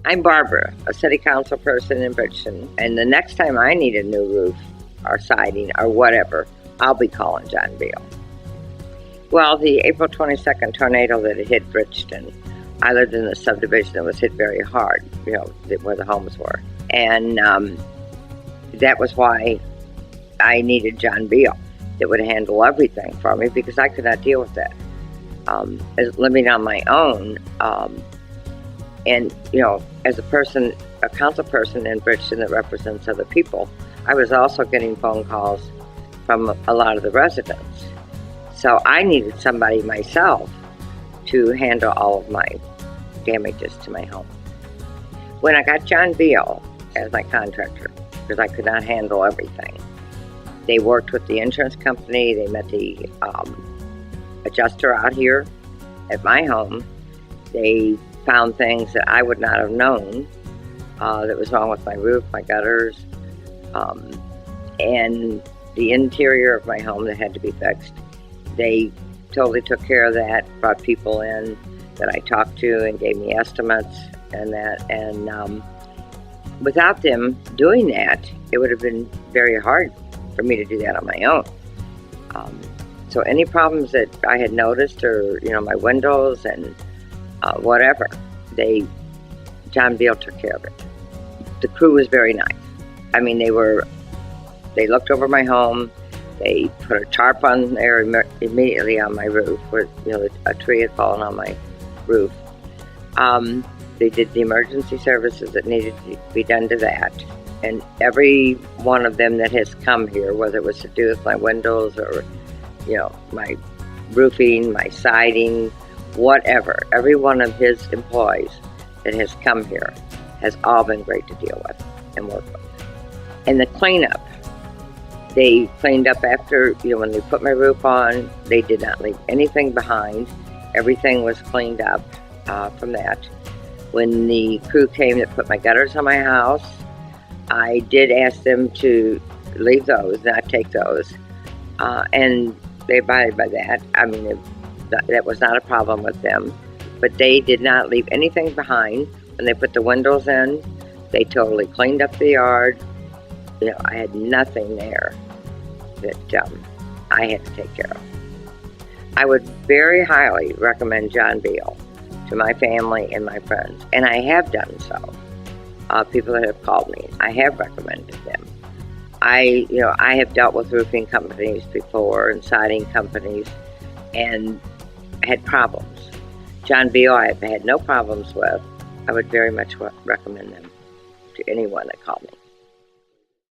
I'm Barbara, a city council person in Bridgeton, and the next time I need a new roof or siding or whatever, I'll be calling John Beal. Well, the April 22nd tornado that hit Bridgeton, I lived in the subdivision that was hit very hard, where the homes were. And that was why I needed John Beal that would handle everything for me, because I could not deal with that. Living on my own, and as a council person in Bridgeton that represents other people, I was also getting phone calls from a lot of the residents. So I needed somebody myself to handle all of my damages to my home. When I got John Beal as my contractor, because I could not handle everything, they worked with the insurance company. They met the adjuster out here at my home. They found things that I would not have known that was wrong with my roof, my gutters, and the interior of my home that had to be fixed. They totally took care of that, brought people in that I talked to and gave me estimates and that. And without them doing that, it would have been very hard for me to do that on my own. So any problems that I had noticed, or my windows and whatever, John Beal took care of it. The crew was very nice. I mean, they looked over my home. They put a tarp on there immediately on my roof, where a tree had fallen on my roof. They did the emergency services that needed to be done to that. And every one of them that has come here, whether it was to do with my windows or my roofing, my siding, whatever, every one of his employees that has come here has all been great to deal with and work with. And the cleanup, they cleaned up after, when they put my roof on, they did not leave anything behind. Everything was cleaned up from that. When the crew came that put my gutters on my house, I did ask them to leave those, not take those. And they abided by that. I mean, that was not a problem with them. But they did not leave anything behind. When they put the windows in, they totally cleaned up the yard. I had nothing there that I had to take care of. I would very highly recommend John Beal to my family and my friends, and I have done so. People that have called me, I have recommended them. I have dealt with roofing companies before and siding companies, and had problems. John Beal, I have had no problems with. I would very much recommend them to anyone that called me.